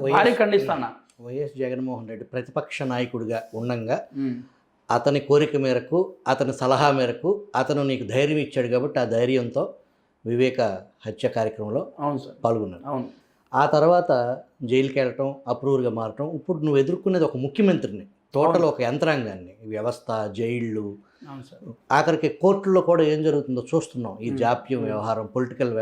భారీ ఖండిస్తాను. వైఎస్ జగన్మోహన్ రెడ్డి ప్రతిపక్ష నాయకుడిగా ఉండంగా అతని కోరిక మేరకు, అతని సలహా మేరకు అతను నీకు ధైర్యం ఇచ్చాడు కాబట్టి ఆ ధైర్యంతో వివేక హత్య కార్యక్రమంలో అవును సార్, పాల్గొన్నాను. అవును. ఆ తర్వాత జైలుకి వెళ్ళటం, అప్రూవర్గా మారటం, ఇప్పుడు నువ్వు ఎదుర్కొనేది ఒక ముఖ్యమంత్రిని, టోటల్ ఒక యంత్రాంగాన్ని, వ్యవస్థ, జైళ్ళు, అవును సార్. ఆఖరికి కోర్టుల్లో కూడా ఏం జరుగుతుందో చూస్తున్నాం. ఈ జాప్యం వ్యవహారం, పొలిటికల్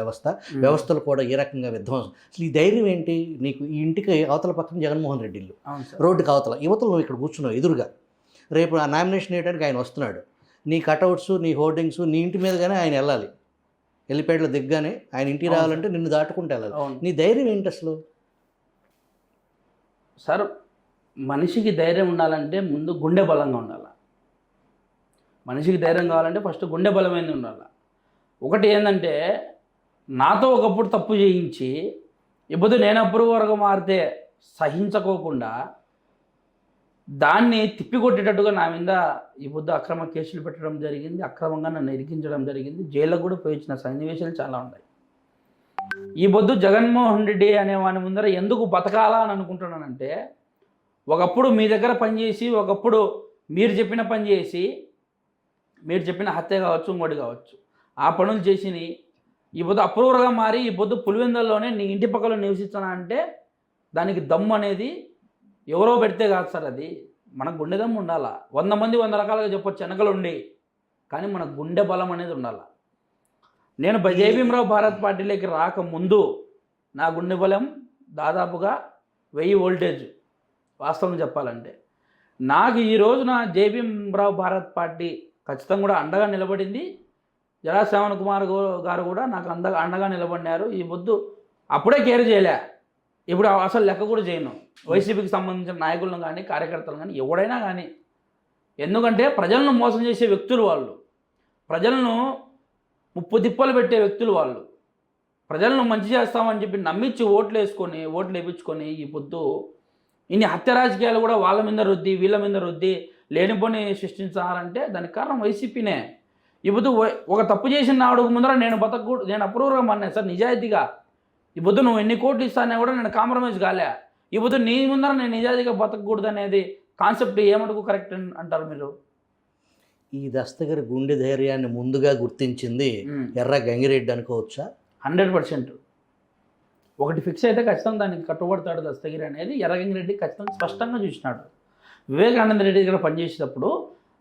వ్యవస్థలు కూడా ఏ రకంగా విధ్వంసం. అసలు ఈ ధైర్యం ఏంటి నీకు? ఈ ఇంటికి అవతల పక్కన జగన్మోహన్ రెడ్డి ఇల్లు, రోడ్డుకి అవతల, యువతలు నువ్వు ఇక్కడ కూర్చున్నావు ఎదురుగా. రేపు ఆ నామినేషన్ వేయడానికి ఆయన వస్తున్నాడు. నీ కటౌట్స్, నీ హోర్డింగ్స్ నీ ఇంటి మీదగానే ఆయన వెళ్ళాలి. ఎల్లిపేటలో దిగ్గానే ఆయన ఇంటికి రావాలంటే నిన్ను దాటుకుంటూ వెళ్ళాలి. నీ ధైర్యం ఏంటి అసలు? సార్, మనిషికి ధైర్యం ఉండాలంటే ముందు గుండె బలంగా ఉండాలి. మనిషికి ధైర్యం కావాలంటే ఫస్ట్ గుండె బలమైనది ఉండాలి. ఒకటి ఏంటంటే, నాతో ఒకప్పుడు తప్పు చేయించి ఇప్పుడు నేను అప్రూవర్గా మారితే సహించుకోకుండా దాన్ని తిప్పికొట్టేటట్టుగా నా మీద ఈ పొద్దు అక్రమ కేసులు పెట్టడం జరిగింది, అక్రమంగా నన్ను ఇరికించడం జరిగింది, జైల్లో కూడా పోయి వచ్చిన సన్నివేశాలు చాలా ఉన్నాయి. ఈ పొద్దు జగన్మోహన్ రెడ్డి అనే వాని ముందర ఎందుకు బతకాలా అని అనుకుంటున్నానంటే, ఒకప్పుడు మీ దగ్గర పనిచేసి, ఒకప్పుడు మీరు చెప్పిన పని చేసి, మీరు చెప్పిన హత్య కావచ్చు, ఇంకోటి కావచ్చు, ఆ పనులు చేసి ఈ పొద్దు అప్రూవర్గా మారి ఈ పొద్దు పులివెందుల్లోనే నీ ఇంటి పక్కలో నివసిస్తున్నా అంటే దానికి దమ్ము అనేది ఎవరో పెడితే కాదు సార్. అది మన గుండె దమ్ము ఉండాలా. 100 మంది 100 రకాలుగా చెప్పొచ్చు వెనకలు ఉండి, కానీ మన గుండె బలం అనేది ఉండాలి. నేను జేబీఎంరావు భారత్ పార్టీలోకి రాకముందు నా గుండె బలం దాదాపుగా 1000 వోల్టేజ్. వాస్తవం చెప్పాలంటే నాకు ఈ రోజున జేబీఎంరావు భారత్ పార్టీ ఖచ్చితంగా కూడా అండగా నిలబడింది. జడా శ్రావణ్ కుమార్ గారు కూడా నాకు అండగా నిలబడినారు. ఈ పొద్దు అప్పుడే కేర్ చేయలే, ఇప్పుడు అసలు లెక్క కూడా చేయను వైసీపీకి సంబంధించిన నాయకులను కానీ, కార్యకర్తలు కానీ, ఎవడైనా కానీ. ఎందుకంటే ప్రజలను మోసం చేసే వ్యక్తులు వాళ్ళు, ప్రజలను ముప్పు తిప్పలు పెట్టే వ్యక్తులు వాళ్ళు. ప్రజలను మంచి చేస్తామని చెప్పి నమ్మించి ఓట్లు వేయించుకొని ఈ పొద్దు ఇన్ని హత్య రాజకీయాలు కూడా వాళ్ళ మీద రుద్ది, వీళ్ళ మీద రుద్ది లేనిపోని సృష్టించాలంటే దానికి కారణం వైసీపీనే. ఈ పొద్దు ఒక తప్పు చేసిన ఆవిడకు ముందర నేను అప్రూవర్గా మారినా సార్, నిజాయితీగా. ఈ పొద్దు నువ్వు ఎన్ని కోట్లు ఇస్తానే కూడా నేను కాంప్రమైజ్ కాలే. ఈ పొద్దు నీ ముందర నేను నిజాయితీగా బతకూడదు అనేది కాన్సెప్ట్ ఏమటుకు కరెక్ట్ అంటారు మీరు? ఈ దస్తగిరి గుండె ధైర్యాన్ని ముందుగా గుర్తించింది ఎర్ర గంగిరెడ్డి అనుకోవచ్చా? 100%. ఒకటి ఫిక్స్ అయితే ఖచ్చితంగా దానికి కట్టుబడతాడు దస్తగిరి అనేది ఎర్ర గంగిరెడ్డి ఖచ్చితంగా స్పష్టంగా చూసినాడు. వివేకానంద రెడ్డి దగ్గర పనిచేసేటప్పుడు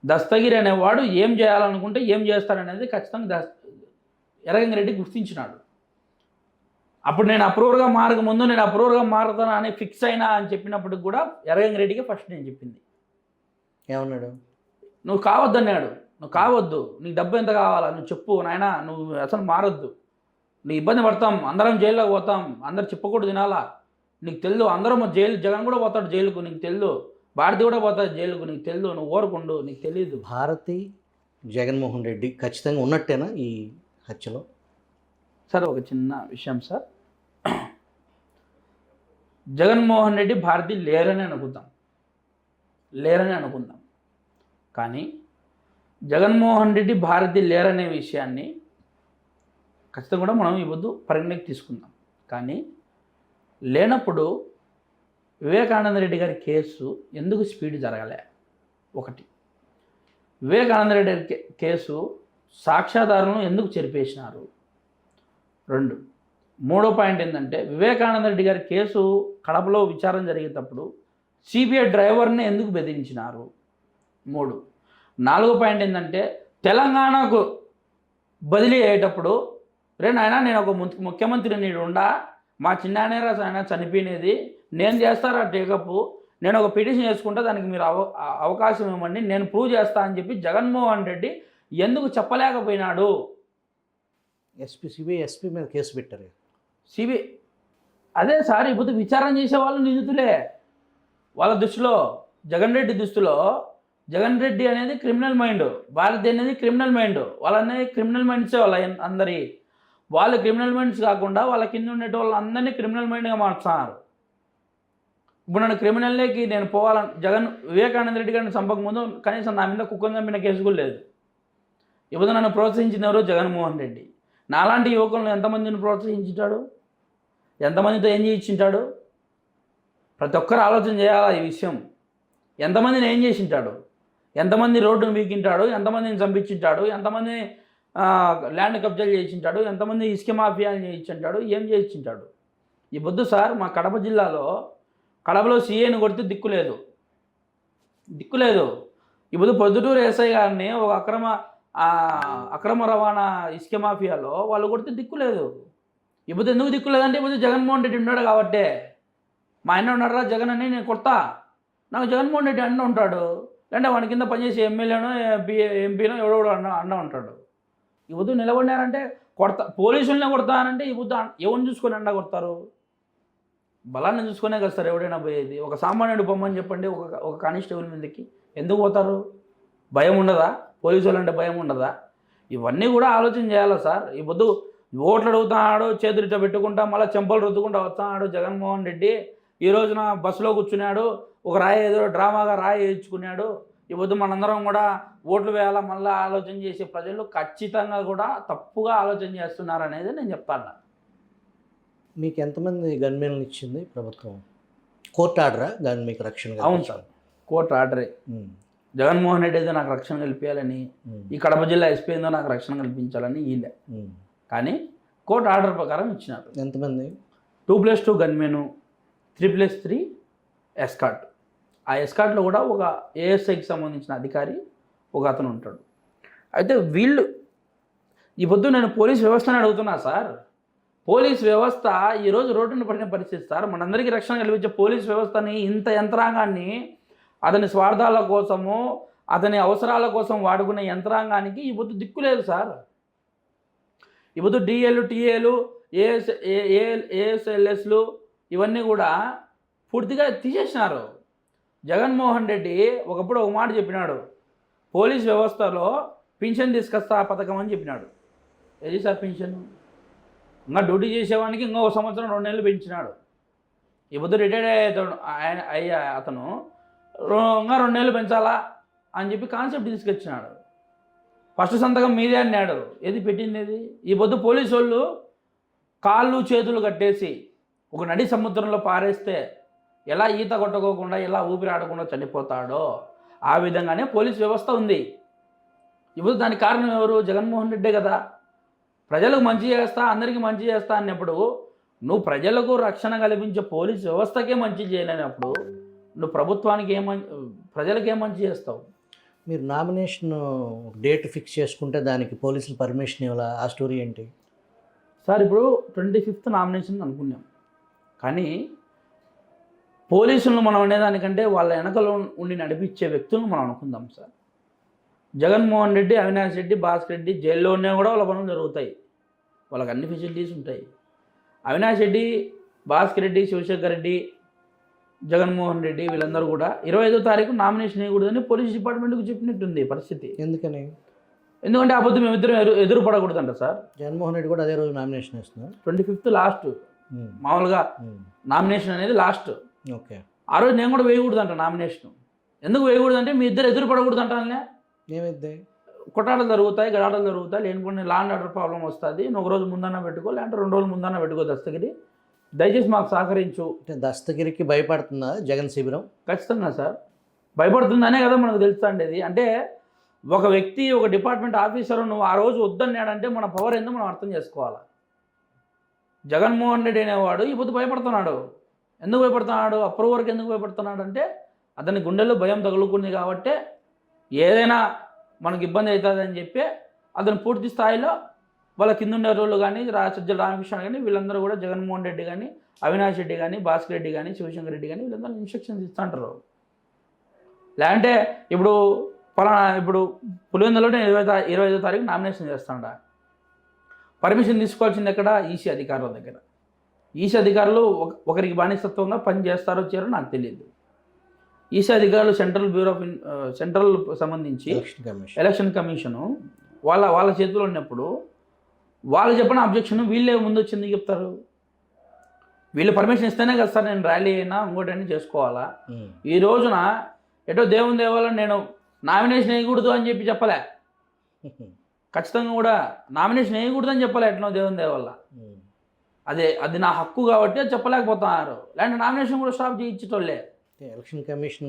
దస్తగిరి అనేవాడు ఏం చేయాలనుకుంటే ఏం చేస్తాడనేది ఖచ్చితంగా ఎర్ర గంగిరెడ్డి గుర్తించినాడు. అప్పుడు నేను అప్రూవర్గా మారకముందు నేను అప్రూవర్గా మారుతాను అని ఫిక్స్ అయినా అని చెప్పినప్పటికి కూడా ఎర్ర గంగిరెడ్డికి ఫస్ట్ నేను చెప్పింది. ఏమన్నాడు? నువ్వు కావద్దన్నాడు. నువ్వు కావద్దు, నీకు డబ్బు ఎంత కావాలా నువ్వు చెప్పు నాయనా, నువ్వు అసలు మారొద్దు, నీకు ఇబ్బంది పడతాం, అందరం జైల్లోకి పోతాం, అందరు చెప్పకూడదు తినాలా, నీకు తెలుదు, అందరం జగన్ కూడా పోతాడు జైలుకు, నీకు తెలుదు, భారతి కూడా పోతాడు జైలుకు, నీకు తెలుదు, నువ్వు ఓరుకుండు, నీకు తెలియదు. భారతి జగన్మోహన్ రెడ్డి ఖచ్చితంగా ఉన్నట్టేనా ఈ హత్యలో? సార్, ఒక చిన్న విషయం సార్, జగన్మోహన్ రెడ్డి భారతి లేరని అనుకుందాం, కానీ జగన్మోహన్ రెడ్డి భారతి లేరనే విషయాన్ని ఖచ్చితంగా కూడా మనం ఈ పొద్దు పరిగణలోకి తీసుకుందాం. కానీ లేనప్పుడు వివేకానంద రెడ్డి గారి కేసు ఎందుకు స్పీడ్ జరగలే? ఒకటి, వివేకానంద రెడ్డి గారి కేసు సాక్ష్యాధారాలను ఎందుకు చెరిపేసినారు? 2, మూడో పాయింట్ ఏంటంటే వివేకానంద రెడ్డి గారి కేసు కడపలో విచారణ జరిగేటప్పుడు సిబిఐ డ్రైవర్ని ఎందుకు బెదిరించినారు? 3, 4 పాయింట్ ఏంటంటే తెలంగాణకు బదిలీ అయ్యేటప్పుడు నాయనా నేను ఒక ముఖ్యమంత్రి నీడు ఉండా, మా చిన్నానేరా ఆయన చనిపోయినది, నేను చేస్తారా టేకప్, నేను ఒక పిటిషన్ చేసుకుంటా, దానికి మీరు అవకాశం ఇవ్వండి, నేను ప్రూవ్ చేస్తా అని చెప్పి జగన్మోహన్ రెడ్డి ఎందుకు చెప్పలేకపోయినాడు? సిబిఐ ఎస్పీ మీద కేసు పెట్టారు. సిబిఐ అదే సార్, ఇప్పుడు విచారణ చేసే వాళ్ళు నిందితులే వాళ్ళ దృష్టిలో. జగన్ రెడ్డి దృష్టిలో జగన్ రెడ్డి అనేది క్రిమినల్ మైండ్, భారతి అనేది క్రిమినల్ మైండ్, వాళ్ళనేది క్రిమినల్ మైండ్సే వాళ్ళ అందరి. వాళ్ళు క్రిమినల్ మైండ్స్ కాకుండా వాళ్ళ కింద ఉండే వాళ్ళందరినీ క్రిమినల్ మైండ్గా మార్చుతున్నారు. ఇప్పుడు నన్ను క్రిమినల్లోకి నేను పోవాలని వివేకానంద రెడ్డి గారిని చంపక ముందు కనీసం నా మీద కుక్కను చంపిన కేసు కూడా లేదు. ఇప్పుడు నన్ను ప్రోత్సహించిన ఎవరు? జగన్మోహన్ రెడ్డి. నాలాంటి యువకులను ఎంతమందిని ప్రోత్సహించాడు? ఎంతమందితో ఏం చేయించుంటాడు? ప్రతి ఒక్కరు ఆలోచన చేయాలా ఈ విషయం. ఎంతమందిని ఏం చేసింటాడు, ఎంతమంది రోడ్డును వీకింటాడు, ఎంతమందిని చంపించింటాడు, ఎంతమంది ల్యాండ్ కబ్జాలు చేయించాడు, ఎంతమంది ఇసుక మాఫియాలు చేయించుంటాడు, ఏం చేయించుంటాడు. ఈ పొద్దు సార్ మా కడప జిల్లాలో కడపలో సీఏని కొడితే దిక్కులేదు. ఈ పొద్దు పొద్దుటూరు ఎస్ఐ గారిని ఒక అక్రమ రవాణా ఇసుక మాఫియాలో వాళ్ళు కొడితే దిక్కులేదు. ఈ పొద్దు ఎందుకు దిక్కులేదంటే ఈ పొద్దు జగన్మోహన్ రెడ్డి ఉన్నాడు కాబట్టే. మా ఆయన ఉన్నాడురా జగన్ అని నేను కొడతా, నాకు జగన్మోహన్ రెడ్డి అన్న ఉంటాడు, లేదంటే వాడి కింద పనిచేసే ఎమ్మెల్యేనో ఎంపీనో ఎవడో అన్న ఉంటాడు. ఈ పొద్దు నిలబడినారంటే కొడతా, పోలీసులనే కొడతానంటే ఈ పొద్దు ఎవరిని చూసుకొని అండ కొడతారు? బలాన్ని చూసుకునే కదా సార్ ఎవడైనా పోయేది. ఒక సామాన్యుడు పొమ్మని చెప్పండి ఒక కానిస్టేబుల్ మీదకి ఎందుకు పోతారు? భయం ఉండదా? పోలీసు వాళ్ళంటే భయం ఉండదా? ఇవన్నీ కూడా ఆలోచన చేయాలా సార్. ఈ పొద్దు ఓట్లు అడుగుతున్నాడు, చేతులిట పెట్టుకుంటా మళ్ళీ చెంపలు రుద్దుకుంటా వస్తున్నాడు జగన్మోహన్ రెడ్డి. ఈ రోజున బస్సులో కూర్చున్నాడు, ఒక రాయి ఏదో డ్రామాగా రాయి వేయించుకున్నాడు. ఈ పొద్దు మనందరం కూడా ఓట్లు వేయాలా మళ్ళీ ఆలోచన చేసే ప్రజలు ఖచ్చితంగా కూడా తప్పుగా ఆలోచన చేస్తున్నారు అనేది నేను చెప్తాను. మీకు ఎంతమంది గన్మెన్లు ఇచ్చింది ప్రభుత్వం? కోర్టు ఆర్డరా దాన్ని మీకు రక్షణ? అవును సార్, కోర్టు ఆర్డరే. జగన్మోహన్ రెడ్డి ఏదో నాకు రక్షణ కల్పించాలని, ఈ కడప జిల్లా ఎస్పీ ఏదో నాకు రక్షణ కల్పించాలని వీళ్ళే. కానీ కోర్టు ఆర్డర్ ప్రకారం ఇచ్చినారు. ఎంతమంది? 2+2 గన్మెను, 3+3 ఎస్కాట్. ఆ ఎస్కాట్లో కూడా ఒక ఏఎస్ఐకి సంబంధించిన అధికారి ఒక అతను ఉంటాడు. అయితే వీళ్ళు ఈ పొద్దు నేను పోలీస్ వ్యవస్థను అడుగుతున్నా సార్. పోలీస్ వ్యవస్థ ఈరోజు రోడ్డున పడిన పరిస్థితి సార్. మనందరికీ రక్షణ కల్పించే పోలీస్ వ్యవస్థని, ఇంత యంత్రాంగాన్ని అతని స్వార్థాల కోసము, అతని అవసరాల కోసం వాడుకునే యంత్రాంగానికి ఈ పొద్దు దిక్కు లేదు సార్. ఈ పొద్దు డిఏలు, టీఏలు, ఏఎస్ఎల్ఎస్లు ఇవన్నీ కూడా పూర్తిగా తీసేసినారు. జగన్మోహన్ రెడ్డి ఒకప్పుడు ఒక మాట చెప్పినాడు, పోలీస్ వ్యవస్థలో పింఛన్ తీసుకొస్తా పథకం అని చెప్పినాడు. ఏది సార్ పింఛన్? ఇంకా డ్యూటీ చేసేవానికి ఇంకో 1 సంవత్సరం 2 నెలలు పెంచినాడు. ఈ పొద్దు రిటైర్డ్ అయ్యా అతను ఇంకా 2 నెలలు పెంచాలా అని చెప్పి కాన్సెప్ట్ తీసుకొచ్చినాడు. ఫస్ట్ సంతకం మీదే అన్నాడు. ఏది పెట్టింది ఏది? ఈ పొద్దు పోలీసు వాళ్ళు కాళ్ళు చేతులు కట్టేసి ఒక నడి సముద్రంలో పారేస్తే ఎలా ఈత కొట్టుకోకుండా, ఎలా ఊపిరి ఆడకుండా చనిపోతాడో ఆ విధంగానే పోలీస్ వ్యవస్థ ఉంది. ఇప్పుడు దానికి కారణం ఎవరు? జగన్మోహన్ రెడ్డే కదా. ప్రజలకు మంచి చేస్తా, అందరికీ మంచి చేస్తా అన్నప్పుడు నువ్వు ప్రజలకు రక్షణ కల్పించే పోలీస్ వ్యవస్థకే మంచి చేయలేనప్పుడు నువ్వు ప్రభుత్వానికి ప్రజలకు ఏం మంచి చేస్తావు? మీరు నామినేషన్ డేట్ ఫిక్స్ చేసుకుంటే దానికి పోలీసులు పర్మిషన్ ఇవ్వాలా? ఆ స్టోరీ ఏంటి సార్? ఇప్పుడు 25th నామినేషన్ అనుకున్నాం, కానీ పోలీసులను మనం అనేదానికంటే వాళ్ళ వెనకలో ఉండి నడిపించే వ్యక్తులను మనం అనుకుందాం సార్. జగన్మోహన్ రెడ్డి, అవినాష్ రెడ్డి, భాస్కర్ రెడ్డి జైల్లోనే కూడా వాళ్ళ పనులు జరుగుతాయి, వాళ్ళకి అన్ని ఫెసిలిటీస్ ఉంటాయి. అవినాష్ రెడ్డి, భాస్కర్ రెడ్డి, శివశంకర్ రెడ్డి, జగన్మోహన్ రెడ్డి వీళ్ళందరూ కూడా 25వ తారీఖు నామినేషన్ వేయకూడదని పోలీస్ డిపార్ట్మెంట్కి చెప్పినట్టుంది పరిస్థితి. ఎందుకని? ఎందుకంటే ఆ పొద్దు మేమిద్దరం ఎదురు పడకూడదంట సార్. జగన్మోహన్ రెడ్డి కూడా అదే రోజు నామినేషన్ వేస్తున్నారు. 25th లాస్ట్, మామూలుగా నామినేషన్ అనేది లాస్ట్. ఓకే, ఆ రోజు నేను కూడా వేయకూడదంట నామినేషన్. ఎందుకు వేయకూడదంటే మీ ఇద్దరు ఎదురు పడకూడదంటానే. ఏమైంది? కొట్టాటలు జరుగుతాయి, గడాటలు జరుగుతాయి, లేనిపోయిన లా అండ్ ఆర్డర్ ప్రాబ్లం వస్తుంది. నువ్వు 1 రోజు ముందన్నా పెట్టుకో, లేదంటే 2 రోజులు ముందన్నా పెట్టుకో దస్తగిరి, దయచేసి మాకు సహకరించు. దస్తగిరికి భయపడుతుందా జగన్ శిబిరం? ఖచ్చితంగా సార్, భయపడుతుందనే కదా మనకు తెలుస్తుండేది. అంటే ఒక వ్యక్తి, ఒక డిపార్ట్మెంట్ ఆఫీసర్ నువ్వు ఆ రోజు వద్దన్నాడంటే మన పవర్ ఏందో మనం అర్థం చేసుకోవాలి. జగన్మోహన్ రెడ్డి అనేవాడు ఈ పొద్దు భయపడుతున్నాడు. ఎందుకు భయపడుతున్నాడు? అప్రూవర్కి ఎందుకు భయపడుతున్నాడు అంటే అతని గుండెల్లో భయం తగులుకుంది కాబట్టి ఏదైనా మనకు ఇబ్బంది అవుతుందని చెప్పి అతను పూర్తి స్థాయిలో వాళ్ళ కింద ఉండే రోజులు కానీ సజ్జల రామకృష్ణ కానీ వీళ్ళందరూ కూడా జగన్మోహన్ రెడ్డి కానీ, అవినాష్ రెడ్డి కానీ, భాస్కర్ రెడ్డి కానీ, శివశంకర్ రెడ్డి కానీ వీళ్ళందరూ ఇన్స్ట్రక్షన్స్ ఇస్తుంటారు. లేదంటే ఇప్పుడు ఇప్పుడు పులివెందులోనే 25వ తారీఖు నామినేషన్ చేస్తాడ. పర్మిషన్ తీసుకోవాల్సింది ఎక్కడ? ఈసీ అధికారుల దగ్గర. ఈసీ అధికారులు ఒకరికి బానిసత్వంగా పని చేస్తారో చేయరో నాకు తెలియదు. ఈసీ అధికారులు సెంట్రల్ సంబంధించి ఎలక్షన్ కమిషను వాళ్ళ చేతిలో ఉన్నప్పుడు వాళ్ళు చెప్పిన అబ్జెక్షన్ వీళ్ళే ముందు వచ్చింది చెప్తారు. వీళ్ళు పర్మిషన్ ఇస్తేనే కదా సార్ నేను ర్యాలీ అయినా ఇంకోటైనా చేసుకోవాలా. ఈ రోజున ఎటో దేవుని దేవాలని నేను నామినేషన్ వేయకూడదు అని చెప్పలే. ఖచ్చితంగా కూడా నామినేషన్ వేయకూడదు అని చెప్పలే ఎట్లా దేవుని దేవల్ల. అది నా హక్కు కాబట్టి అది చెప్పలేకపోతున్నారు. లేదంటే నామినేషన్ కూడా స్టాప్ చేయించేటోళ్ళే. Election commission